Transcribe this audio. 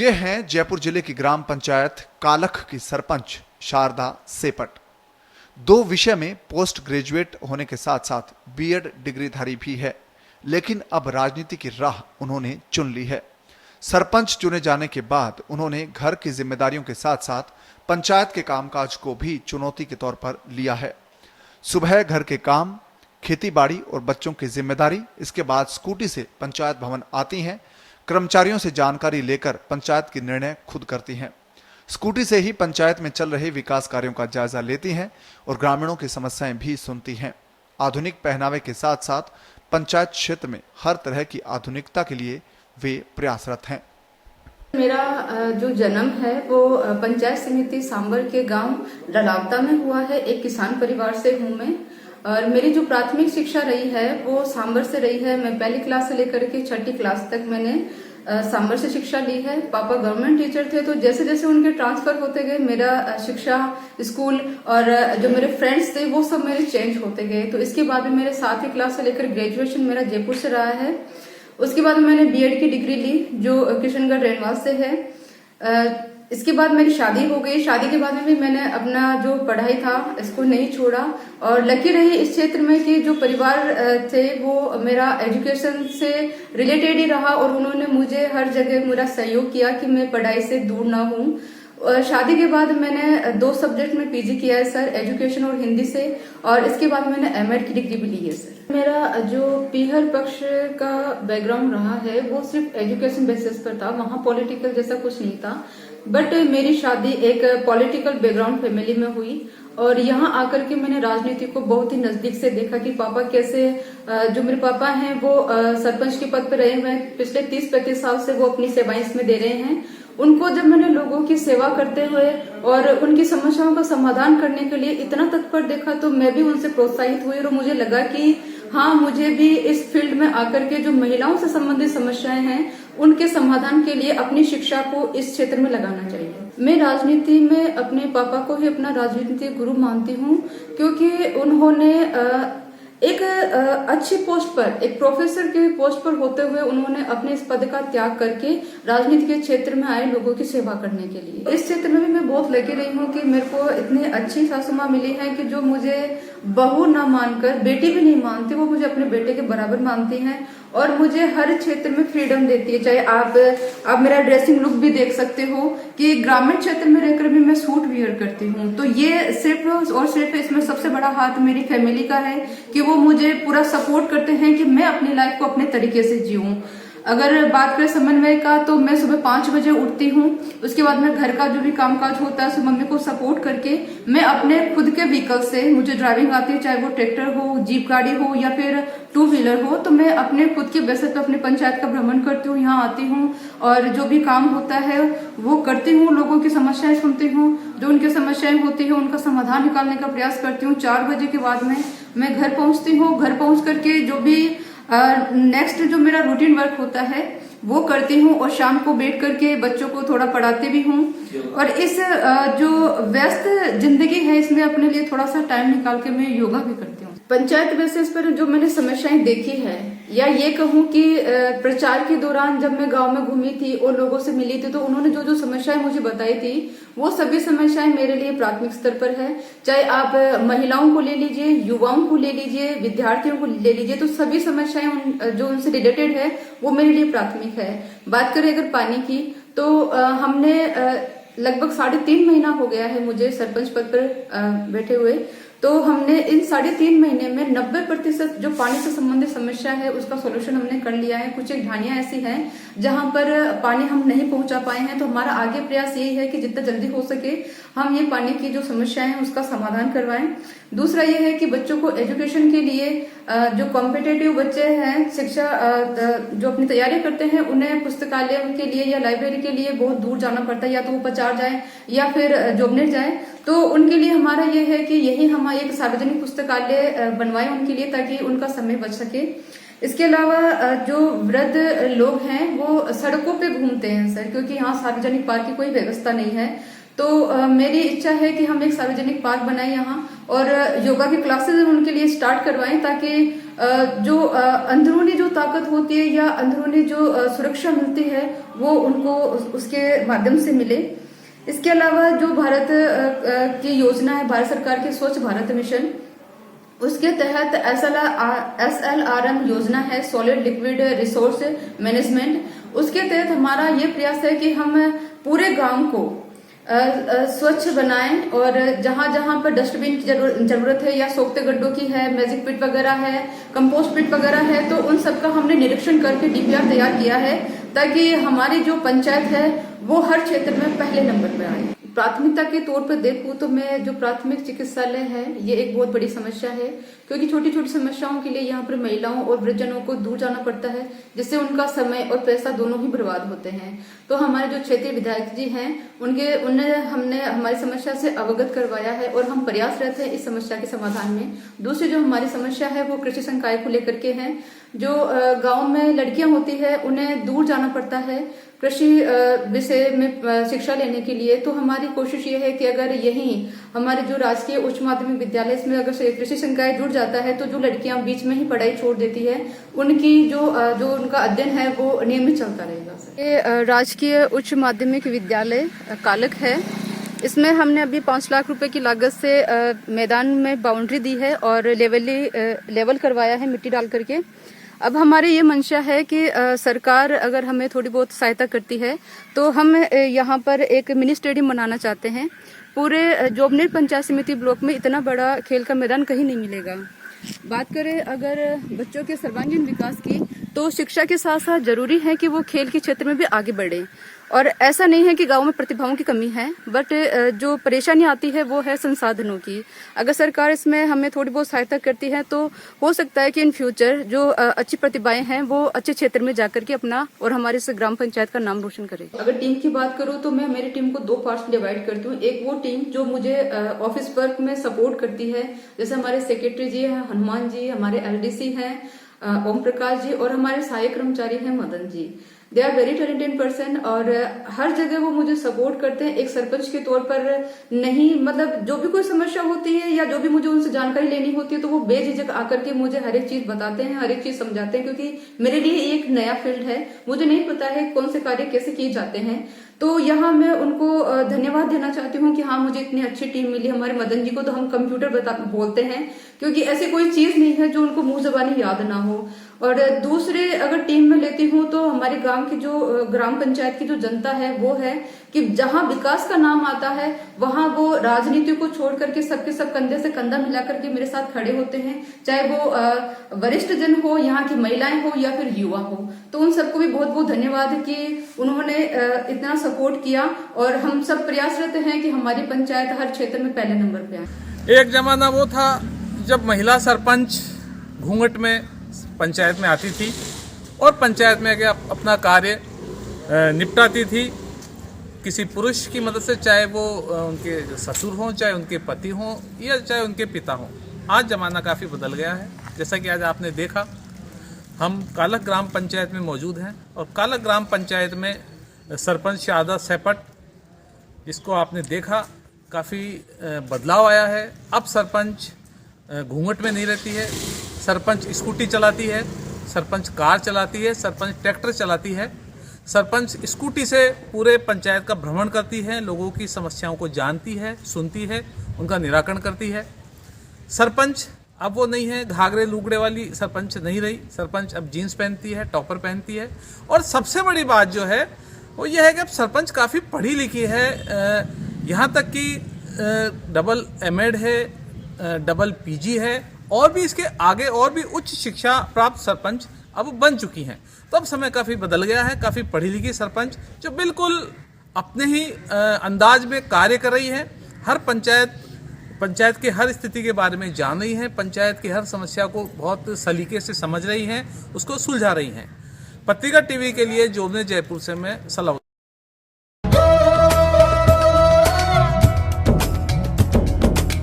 ये हैं जयपुर जिले की ग्राम पंचायत कालख की सरपंच शारदा सेपट। दो विषय में पोस्ट ग्रेजुएट होने के साथ साथ बीएड डिग्रीधारी भी है, लेकिन अब राजनीति की राह उन्होंने चुन ली है। सरपंच चुने जाने के बाद उन्होंने घर की जिम्मेदारियों के साथ साथ पंचायत के कामकाज को भी चुनौती के तौर पर लिया है। सुबह घर के काम, खेती बाड़ी और बच्चों की जिम्मेदारी, इसके बाद स्कूटी से पंचायत भवन आती हैं। कर्मचारियों से जानकारी लेकर पंचायत के निर्णय खुद करती हैं। स्कूटी से ही पंचायत में चल रहे विकास कार्यों का जायजा लेती हैं और ग्रामीणों की समस्याएं भी सुनती हैं। आधुनिक पहनावे के साथ साथ पंचायत क्षेत्र में हर तरह की आधुनिकता के लिए वे प्रयासरत हैं। मेरा जो जन्म है वो पंचायत समिति सांबर के गांव डलावता में हुआ है। एक किसान परिवार से हूँ मैं, और मेरी जो प्राथमिक शिक्षा रही है वो सांबर से रही है। मैं पहली क्लास से लेकर के छठी क्लास तक मैंने सांबर से शिक्षा ली है। पापा गवर्नमेंट टीचर थे, तो जैसे जैसे उनके ट्रांसफर होते गए मेरा शिक्षा, स्कूल और जो मेरे फ्रेंड्स थे वो सब मेरे चेंज होते गए। तो इसके बाद में मेरे 7वीं क्लास से लेकर ग्रेजुएशन मेरा जयपुर से रहा है। उसके बाद मैंने बीएड की डिग्री ली जो किशनगढ़ रेनवास से है। इसके बाद मेरी शादी हो गई। शादी के बाद में भी मैंने अपना जो पढ़ाई था इसको नहीं छोड़ा, और लकी रही इस क्षेत्र में कि जो परिवार थे वो मेरा एजुकेशन से रिलेटेड ही रहा, और उन्होंने मुझे हर जगह मेरा सहयोग किया कि मैं पढ़ाई से दूर ना हूँ। शादी के बाद मैंने 2 सब्जेक्ट में पीजी किया है सर, एजुकेशन और हिंदी से, और इसके बाद मैंने एमएड की डिग्री भी ली है सर। मेरा जो पीहर पक्ष का बैकग्राउंड रहा है वो सिर्फ एजुकेशन बेसिस पर था, वहाँ पॉलिटिकल जैसा कुछ नहीं था। बट मेरी शादी एक पॉलिटिकल बैकग्राउंड फैमिली में हुई, और यहाँ आकर के मैंने राजनीति को बहुत ही नजदीक से देखा कि पापा कैसे, जो मेरे पापा हैं वो सरपंच के पद पर रहे हुए हैं। पिछले 30-35 साल से वो अपनी सेवाएं इसमें दे रहे हैं। उनको जब मैंने लोगों की सेवा करते हुए और उनकी समस्याओं का समाधान करने के लिए इतना तत्पर देखा, तो मैं भी उनसे प्रोत्साहित हुई, और मुझे लगा कि हाँ, मुझे भी इस फील्ड में आकर के जो महिलाओं से संबंधित समस्याएं हैं उनके समाधान के लिए अपनी शिक्षा को इस क्षेत्र में लगाना चाहिए। मैं राजनीति में अपने पापा को ही अपना राजनीतिक गुरु मानती हूँ, क्योंकि उन्होंने एक अच्छी पोस्ट पर, एक प्रोफेसर की पोस्ट पर होते हुए उन्होंने अपने इस पद का त्याग करके राजनीति के क्षेत्र में आए लोगों की सेवा करने के लिए। इस क्षेत्र में भी मैं बहुत लकी रही हूँ कि मेरे को इतनी अच्छी सासू माँ मिली है कि जो मुझे बहू ना मानकर, बेटी भी नहीं मानती, वो मुझे अपने बेटे के बराबर मानती हैं और मुझे हर क्षेत्र में फ्रीडम देती है। चाहे आप मेरा ड्रेसिंग लुक भी देख सकते हो कि ग्रामीण क्षेत्र में रहकर भी मैं सूट वियर करती हूँ। तो ये सिर्फ और सिर्फ इसमें सबसे बड़ा हाथ मेरी फैमिली का है कि वो मुझे पूरा सपोर्ट करते हैं कि मैं अपनी लाइफ को अपने तरीके से जीऊँ। अगर बात करें समन्वय का, तो मैं सुबह 5 बजे उठती हूँ। उसके बाद मैं घर का जो भी कामकाज होता है, मम्मी को सपोर्ट करके मैं अपने खुद के व्हीकल से, मुझे ड्राइविंग आती है, चाहे वो ट्रैक्टर हो, जीप गाड़ी हो या फिर 2 व्हीलर हो, तो मैं अपने खुद के बेसिस पे अपने पंचायत का भ्रमण करती हूँ। यहाँ आती हूँ और जो भी काम होता है वो करती हूँ। लोगों की समस्याएं सुनती हूँ, जो उनकी समस्याएं होती है उनका समाधान निकालने का प्रयास करती हूँ। 4 बजे के बाद में मैं घर पहुंचती हूँ। घर पहुंच करके जो भी नेक्स्ट जो मेरा रूटीन वर्क होता है वो करती हूँ, और शाम को बैठ करके बच्चों को थोड़ा पढ़ाती भी हूँ। और इस जो व्यस्त जिंदगी है इसमें अपने लिए थोड़ा सा टाइम निकाल के मैं योगा भी करती हूँ। पंचायत बेसिस पर जो मैंने समस्याएं देखी है, या ये कहूँ कि प्रचार के दौरान जब मैं गांव में घूमी थी और लोगों से मिली थी, तो उन्होंने जो जो समस्याएं मुझे बताई थी वो सभी समस्याएं मेरे लिए प्राथमिक स्तर पर है। चाहे आप महिलाओं को ले लीजिए, युवाओं को ले लीजिए, विद्यार्थियों को ले लीजिए, तो सभी समस्याएं जो उनसे रिलेटेड है वो मेरे लिए प्राथमिक है। बात करें अगर पानी की, तो हमने लगभग 3.5 महीना हो गया है मुझे सरपंच पद पर बैठे हुए। तो हमने इन 3.5 महीने में 90% जो पानी से संबंधित समस्या है उसका सोल्यूशन हमने कर लिया है। कुछ एक ढानियां ऐसी हैं जहां पर पानी हम नहीं पहुंचा पाए हैं, तो हमारा आगे प्रयास यही है कि जितना जल्दी हो सके हम ये पानी की जो समस्या है उसका समाधान करवाएं। दूसरा ये है कि बच्चों को एजुकेशन के लिए, जो कॉम्पिटेटिव बच्चे हैं, शिक्षा जो अपनी तैयारी करते हैं, उन्हें पुस्तकालय के लिए या लाइब्रेरी के लिए बहुत दूर जाना पड़ता है, या तो वो पचार जाए या फिर जोबनेट जाए। तो उनके लिए हमारा ये है कि यही हम एक सार्वजनिक पुस्तकालय बनवाएं उनके लिए, ताकि उनका समय बच सके। इसके अलावा जो वृद्ध लोग हैं वो सड़कों पे घूमते हैं सर, क्योंकि यहाँ सार्वजनिक पार्क की कोई व्यवस्था नहीं है। तो मेरी इच्छा है कि हम एक सार्वजनिक पार्क बनाएं यहाँ, और योगा की क्लासेस उनके लिए स्टार्ट करवाएं, ताकि जो अंदरूनी जो ताकत होती है या अंदरूनी जो सुरक्षा मिलती है वो उनको उसके माध्यम से मिले। इसके अलावा जो भारत की योजना है, भारत सरकार की स्वच्छ भारत मिशन, उसके तहत SLRM योजना है, सॉलिड लिक्विड रिसोर्स मैनेजमेंट। उसके तहत हमारा ये प्रयास है कि हम पूरे गांव को स्वच्छ बनाएं और जहां जहां पर डस्टबिन की जरूरत है या सोखते गड्ढों की है, मैजिक पिट वगैरह है, कंपोस्ट पिट वगैरह है, तो उन सब का हमने निरीक्षण करके DPR तैयार किया है ताकि हमारी जो पंचायत है वो हर क्षेत्र में पहले नंबर पर आए। प्राथमिकता के तौर पर देखूं तो मैं जो प्राथमिक चिकित्सालय है ये एक बहुत बड़ी समस्या है, क्योंकि छोटी छोटी समस्याओं के लिए यहाँ पर महिलाओं और वृद्धजनों को दूर जाना पड़ता है, जिससे उनका समय और पैसा दोनों ही बर्बाद होते हैं। तो हमारे जो क्षेत्रीय विधायक जी हैं हमने हमारी समस्या से अवगत करवाया है और हम प्रयासरत हैं इस समस्या के समाधान में। दूसरी जो हमारी समस्या है वो कृषि संकाय को लेकर के है। जो गाँव में लड़कियां होती है उन्हें दूर जाना पड़ता है कृषि विषय में शिक्षा लेने के लिए। तो हमारी कोशिश ये है कि अगर यही हमारे जो राजकीय उच्च माध्यमिक विद्यालय इसमें अगर कृषि संकाय जुड़ जाता है तो जो लड़कियां बीच में ही पढ़ाई छोड़ देती है उनकी जो उनका अध्ययन है वो नियमित चलता रहेगा। ये राजकीय उच्च माध्यमिक विद्यालय कालक है। इसमें हमने अभी 5 लाख रुपए की लागत से मैदान में बाउंड्री दी है और लेवल करवाया है मिट्टी डाल करके। अब हमारी ये मंशा है कि सरकार अगर हमें थोड़ी बहुत सहायता करती है तो हम यहाँ पर एक मिनी स्टेडियम बनाना चाहते हैं। पूरे जोबनेर पंचायत समिति ब्लॉक में इतना बड़ा खेल का मैदान कहीं नहीं मिलेगा। बात करें अगर बच्चों के सर्वांगीण विकास की, तो शिक्षा के साथ साथ जरूरी है कि वो खेल के क्षेत्र में भी आगे बढ़े। और ऐसा नहीं है कि गांव में प्रतिभाओं की कमी है, बट जो परेशानी आती है वो है संसाधनों की। अगर सरकार इसमें हमें थोड़ी बहुत सहायता करती है तो हो सकता है कि इन फ्यूचर जो अच्छी प्रतिभाएं हैं वो अच्छे क्षेत्र में जाकर के अपना और हमारे इस ग्राम पंचायत का नाम रोशन करे। अगर टीम की बात करूं तो मैं मेरी टीम को 2 पार्ट्स में डिवाइड करती हूँ। एक वो टीम जो मुझे ऑफिस वर्क में सपोर्ट करती है, जैसे हमारे सेक्रेटरी जी हैं हनुमान जी, हमारे LDC हैं ओम प्रकाश जी और हमारे सहायक कर्मचारी हैं Madan ji. They are very talented person और हर जगह वो मुझे सपोर्ट करते हैं। एक सरपंच के तौर पर नहीं, मतलब जो भी कोई समस्या होती है या जो भी मुझे उनसे जानकारी लेनी होती है तो वो बेझिझक आकर के मुझे हर एक चीज बताते हैं, हर एक चीज समझाते हैं, क्योंकि मेरे लिए एक नया फील्ड है, मुझे नहीं पता है कौन से कार्य कैसे किए जाते हैं। तो यहाँ मैं उनको धन्यवाद देना चाहती हूँ कि हाँ मुझे इतनी अच्छी टीम मिली। हमारे मदन जी को तो हम कंप्यूटर बोलते हैं, क्योंकि ऐसी कोई चीज नहीं है जो उनको मुंह जबानी याद ना हो। और दूसरे अगर टीम में लेती हूँ तो हमारे गांव की जो ग्राम पंचायत की जो जनता है वो है कि जहां विकास का नाम आता है वहां वो राजनीति को छोड़ करके सबके सब कंधे से कंधा मिला करके मेरे साथ खड़े होते हैं, चाहे वो वरिष्ठ जन हो, यहाँ की महिलाएं हो या फिर युवा हो। तो उन सबको भी बहुत बहुत धन्यवाद कि उन्होंने इतना सपोर्ट किया और हम सब प्रयासरत हैं कि हमारी पंचायत हर क्षेत्र में पहले नंबर पे आए। एक जमाना वो था जब महिला सरपंच घूंघट में पंचायत में आती थी और पंचायत में अपना कार्य निपटाती थी किसी पुरुष की मदद से, चाहे वो उनके ससुर हों, चाहे उनके पति हों या चाहे उनके पिता हों। आज ज़माना काफ़ी बदल गया है। जैसा कि आज आपने देखा, हम कालक ग्राम पंचायत में मौजूद हैं और कालक ग्राम पंचायत में सरपंच शारदा सेपट, जिसको आपने देखा काफ़ी बदलाव आया है। अब सरपंच घूंघट में नहीं रहती है, सरपंच स्कूटी चलाती है, सरपंच कार चलाती है, सरपंच ट्रैक्टर चलाती है। सरपंच स्कूटी से पूरे पंचायत का भ्रमण करती है, लोगों की समस्याओं को जानती है, सुनती है, उनका निराकरण करती है। सरपंच अब वो नहीं है घाघरे लुगड़े वाली सरपंच नहीं रही। सरपंच अब जीन्स पहनती है, टॉपर पहनती है। और सबसे बड़ी बात जो है वो ये है कि अब सरपंच काफ़ी पढ़ी लिखी है, यहाँ तक कि डबल एमएड है, डबल PG है और भी इसके आगे और भी उच्च शिक्षा प्राप्त सरपंच अब बन चुकी हैं। तो अब समय काफ़ी बदल गया है, काफ़ी पढ़ी लिखी सरपंच जो बिल्कुल अपने ही अंदाज में कार्य कर रही है। हर पंचायत के हर स्थिति के बारे में जान रही हैं, पंचायत की हर समस्या को बहुत सलीके से समझ रही हैं, उसको सुलझा रही हैं। पत्रिका TV के लिए जोबनेर जयपुर से मैं सलाह